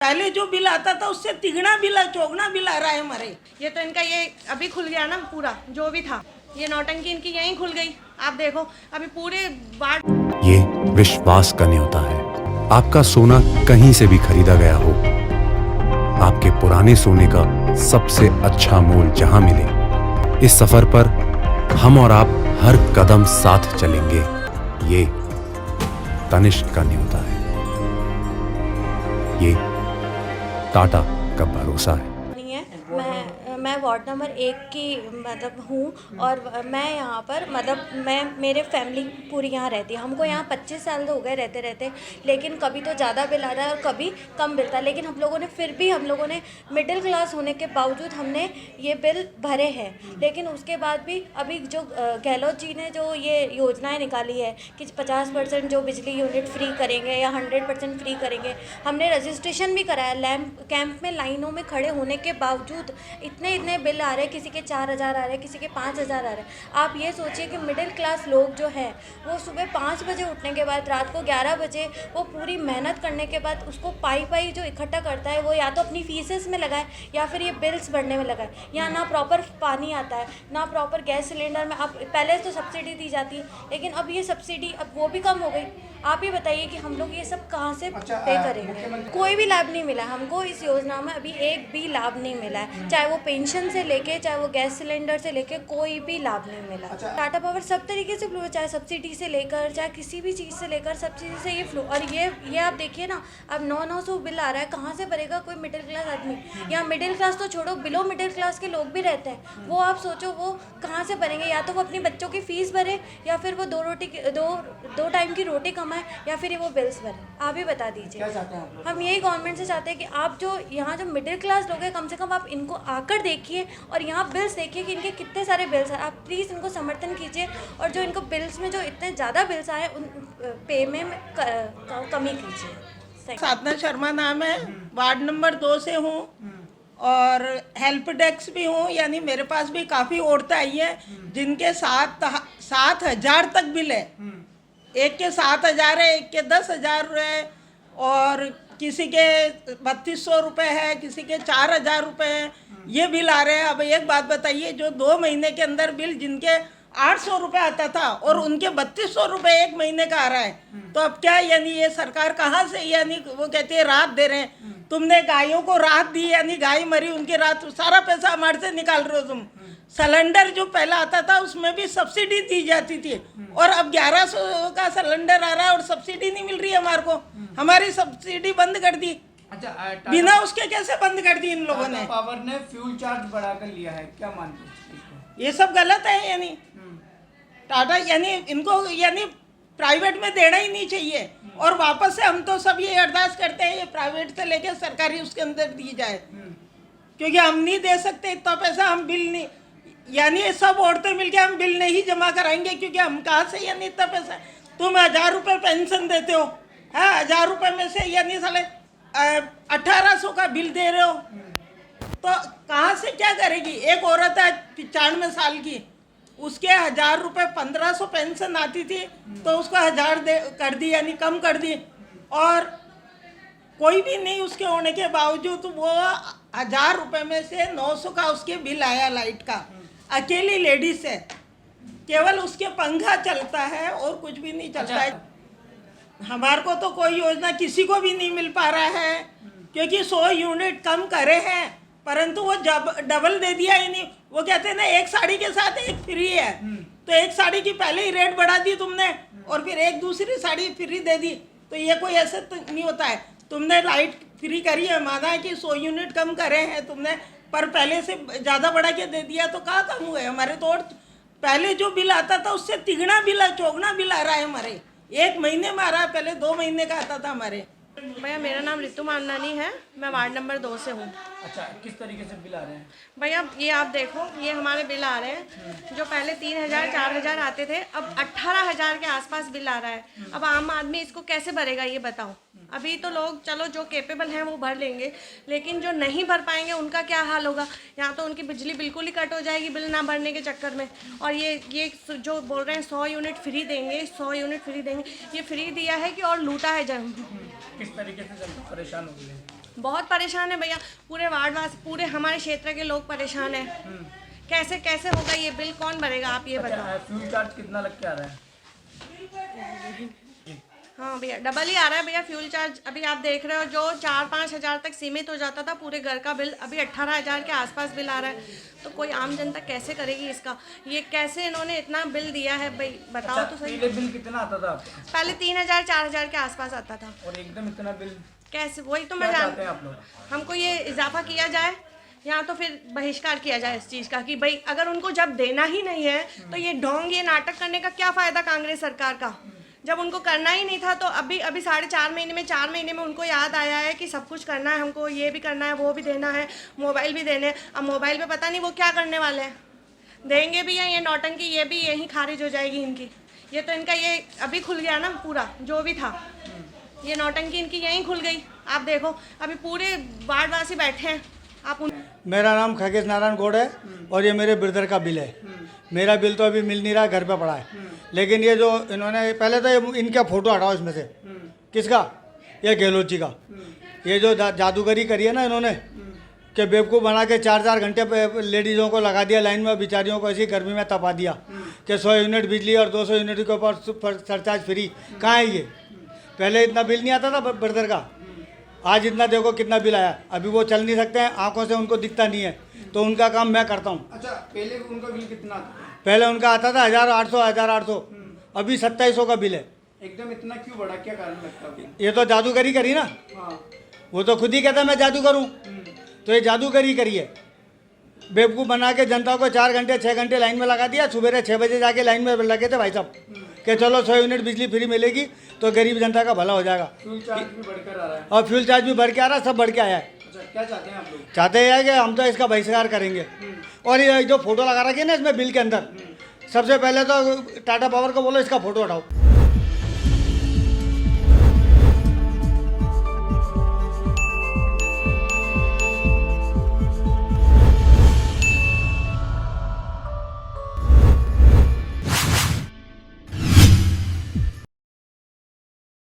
पहले जो बिल आता था उससे तिगुना बिल चौगुना बिल आ रहा है हमारे। ये तो इनका ये अभी खुल गया ना, पूरा जो भी था ये नौटंकी इनकी यहीं खुल गई। आप देखो अभी पूरे वार्ड। ये विश्वास का न्योता है। आपका सोना कहीं से भी खरीदा गया हो, आपके पुराने सोने का सबसे अच्छा मोल जहां मिले, इस सफर पर हम और आप हर कदम साथ चलेंगे। ये तनिष्क का न्योता है। ये टाटा का भरोसा है। नहीं है। मैं वार्ड नंबर 1 की मतलब हूँ और मैं यहाँ पर मतलब मेरे फैमिली पूरी यहाँ रहती है। हमको यहाँ 25 साल हो गए रहते, लेकिन कभी तो ज़्यादा बिल आ रहा है और कभी कम बिल था। लेकिन हम लोगों ने मिडिल क्लास होने के बावजूद हमने ये बिल भरे हैं। लेकिन उसके बाद भी अभी जो गहलोत जी ने जो ये योजनाएं निकाली है कि 50% जो बिजली यूनिट फ्री करेंगे या 100% फ्री करेंगे, हमने रजिस्ट्रेशन भी कराया। कैंप में लाइनों में खड़े होने के बावजूद इतने बिल आ रहे हैं। किसी के 4,000 आ रहे हैं, किसी के 5,000 आ रहे हैं। आप ये सोचिए कि मिडिल क्लास लोग जो है वो सुबह 5 बजे उठने के बाद रात को 11 बजे वो पूरी मेहनत करने के बाद उसको पाई जो इकट्ठा करता है वो या तो अपनी फीसेस में लगाए या फिर ये बिल्स भरने में लगाए। यहाँ ना प्रॉपर पानी आता है, ना प्रॉपर गैस सिलेंडर में। अब पहले तो सब्सिडी दी जाती है, लेकिन अब ये सब्सिडी अब वो भी कम हो गई। आप ही बताइए कि हम लोग ये सब कहाँ से पे करेंगे। कोई भी लाभ नहीं मिला हमको इस योजना में, अभी एक भी लाभ नहीं मिला है। चाहे वो पेंशन से लेके, चाहे वो गैस सिलेंडर से लेके, कोई भी लाभ नहीं मिला। टाटा पावर सब तरीके से फ्लो, चाहे सब्सिडी से लेकर, चाहे किसी भी चीज़ से लेकर, सब चीज़ से ये फ्लो। और ये आप देखिए ना, अब 900 बिल आ रहा है, कहाँ से भरेगा कोई मिडिल क्लास आदमी। यहाँ मिडिल क्लास तो छोड़ो, बिलो मिडिल क्लास के लोग भी रहते हैं। वो आप सोचो वो कहाँ से भरेंगे। या तो वो अपने बच्चों की फीस भरे, या फिर वो दो टाइम की रोटी कमाए, या फिर वो बिल्स भरे। आप ही बता दीजिए। हम यही गवर्नमेंट से चाहते हैं कि आप जो यहाँ जो मिडिल क्लास लोग हैं, कम से कम आप इनको आकर देखिए और यहाँ बिल्स देखिए कि इनके कितने सारे बिल्स हैं। आप प्लीज़ इनको समर्थन कीजिए और जो इनको बिल्स में जो इतने ज़्यादा बिल्स आए उन पे में कमी कीजिए। साधना शर्मा नाम है, वार्ड नंबर 2 से हूँ और हेल्प डेस्क भी हूँ। यानी मेरे पास भी काफ़ी औरतें आई हैं जिनके 7,000 तक बिल है। एक के 7,000 है, एक के 10,000 है और किसी के 3,200 रुपये है, किसी के 4,000 रुपये है। ये बिल आ रहे हैं। अब एक बात बताइए, जो 2 महीने के अंदर बिल जिनके 800 रुपये आता था और उनके 3,200 रुपये एक महीने का आ रहा है, तो अब क्या यानी ये सरकार कहाँ से यानी वो कहती है राहत दे रहे हैं। तुमने गायों को राहत दी, यानी गाय मरी उनकी राहत, सारा पैसा हमारे से निकाल रहे हो तुम। सिलेंडर जो पहला आता था उसमें भी सब्सिडी दी जाती थी और अब 1100 का सिलेंडर आ रहा है और सब्सिडी नहीं मिल रही है हमारे को। हमारी सब्सिडी बंद कर दी। अच्छा, बिना उसके कैसे बंद कर दी इन लोगों ने? पावर ने फ्यूल चार्ज बढ़ाकर लिया है, क्या मानते हैं? ये सब गलत है। यानी टाटा यानी इनको यानी प्राइवेट में देना ही नहीं चाहिए और वापस से हम तो सब ये अरदास करते हैं ये प्राइवेट से लेके सरकारी उसके अंदर दी जाए, क्योंकि हम नहीं दे सकते इतना पैसा। हम बिल नहीं यानी सब औरतें मिलके हम बिल नहीं जमा कराएंगे, क्योंकि हम कहाँ से यानी इतना पैसा। तुम 1,000 रुपये पेंशन देते हो, हाँ 1,000 रुपये में से यानी साले 1,800 का बिल दे रहे हो, तो कहाँ से क्या करेगी। एक औरत है 95 साल की, उसके 1,000 रुपये 1,500 पेंशन आती थी तो उसको 1,000 कर दी, यानी कम कर दी। और कोई भी नहीं उसके होने के बावजूद वो 1,000 रुपये में से 900 का उसके बिल आया लाइट का। अकेली लेडीज है, केवल उसके पंखा चलता है और कुछ भी नहीं चलता है। हमारे को तो कोई योजना किसी को भी नहीं मिल पा रहा है, क्योंकि 100 यूनिट कम करे हैं परंतु वो डबल दे दिया। यानी वो कहते हैं ना, एक साड़ी के साथ एक फ्री है, तो एक साड़ी की पहले ही रेट बढ़ा दी तुमने और फिर एक दूसरी साड़ी फ्री दे दी। तो ये कोई ऐसे तो नहीं होता है। तुमने लाइट फ्री करी है, माना है कि 100 यूनिट कम करे हैं तुमने, पर पहले से ज़्यादा बढ़ा के दे दिया, तो कहाँ कम हुए हमारे। तो और पहले जो बिल आता था उससे तिगुना बिल चौगुना बिल आ रहा है हमारे। एक महीने में आ रहा है, पहले 2 महीने का आता था हमारे। भैया मेरा नाम रितु माननानी है, मैं वार्ड नंबर 2 से हूँ। अच्छा, किस तरीके से बिल आ रहे हैं? भैया ये आप देखो, ये हमारे बिल आ रहे हैं जो पहले 3,000 4,000 आते थे, अब 18,000 के आसपास बिल आ रहा है। अब आम आदमी इसको कैसे भरेगा ये बताओ। अभी तो लोग चलो जो कैपेबल हैं वो भर लेंगे, लेकिन जो नहीं भर पाएंगे उनका क्या हाल होगा। यहाँ तो उनकी बिजली बिल्कुल ही कट हो जाएगी बिल ना भरने के चक्कर में। और ये जो बोल रहे हैं 100 यूनिट फ्री देंगे, 100 यूनिट फ्री देंगे, ये फ्री दिया है कि और लूटा है जब। किस तरीके से जनता परेशान हो गई है? बहुत परेशान है भैया, पूरे वार्डवासी, पूरे हमारे क्षेत्र के लोग परेशान हैं। कैसे कैसे होगा ये बिल, कौन भरेगा आप ये बताओ। फ्यूल चार्ज कितना लग के आ रहा है? हाँ भैया, डबल ही आ रहा है भैया फ्यूल चार्ज। अभी आप देख रहे हो, जो 4-5 हज़ार तक सीमित हो जाता था पूरे घर का बिल, अभी 18 हज़ार के आसपास बिल आ रहा है। तो कोई आम जनता कैसे करेगी इसका? ये कैसे इन्होंने इतना बिल दिया है भाई, बताओ तो सही। पहले बिल कितना आता था आपका? पहले 3,000-4,000 के आसपास आता था। और एकदम इतना बिल कैसे, वही तो मैं क्या जान, चाहते हैं आप लोग? हमको ये इजाफा किया जाए या तो फिर बहिष्कार किया जाए इस चीज़ का, कि भाई अगर उनको जब देना ही नहीं है तो ये ढोंग, ये नाटक करने का क्या फ़ायदा कांग्रेस सरकार का? जब उनको करना ही नहीं था तो अभी 4.5 महीने में, 4 महीने में उनको याद आया है कि सब कुछ करना है हमको, ये भी करना है, वो भी देना है, मोबाइल भी देने। अब मोबाइल पे पता नहीं वो क्या करने वाले हैं, देंगे भी या ये नौटंकी ये भी यहीं खारिज हो जाएगी इनकी। ये तो इनका ये अभी खुल गया ना पूरा, जो भी था ये नौटंकी इनकी यहीं खुल गई। आप देखो अभी पूरे वार्डवासी बैठे हैं, आप उन मेरा नाम खगेश नारायण गौड़ है और ये मेरे ब्रदर का बिल है। मेरा बिल तो अभी मिल नहीं रहा, घर पे पड़ा है। लेकिन ये जो इन्होंने, पहले तो ये इनका फ़ोटो हटाओ इसमें से। किसका? ये गहलोत जी का। ये जो जादूगरी करी है ना इन्होंने, कि बेवकूफ़ बना के 4-4 घंटे पे लेडीज़ों को लगा दिया लाइन में, बेचारियों को ऐसी गर्मी में तपा दिया कि 100 यूनिट बिजली और 200 यूनिट के ऊपर सरचार्ज फ्री। कहाँ है ये? पहले इतना बिल नहीं आता था ब्रदर का, आज इतना देखो कितना बिल आया। अभी वो चल नहीं सकते हैं, आंखों से उनको दिखता नहीं है, तो उनका काम मैं करता हूँ। अच्छा, पहले उनका बिल कितना आता था? पहले उनका आता था 1,800, अभी 2700 का बिल है। एकदम इतना क्यों बढ़ा, क्या कारण लगता है? ये तो जादूगरी करी ना, हाँ। वो तो खुद ही कहता है मैं जादू करूँ, तो ये जादूगरी करी है। बेवकूफ़ बना के जनता को 4 घंटे 6 घंटे लाइन में लगा दिया। सुबह 6 बजे जाके लाइन में लगे थे भाई साहब कि चलो 100 यूनिट बिजली फ्री मिलेगी तो गरीब जनता का भला हो जाएगा। फ्यूल चार्ज भी बढ़कर आ रहा है। और फ्यूल चार्ज भी बढ़ के आ रहा है, सब बढ़ के आया है। अच्छा, क्या चाहते हैं आप लोग? चाहते हैं कि हम तो इसका बहिष्कार करेंगे। और ये जो फोटो लगा रखी है ना इसमें बिल के अंदर, सबसे पहले तो टाटा पावर को बोलो इसका फोटो हटाओ।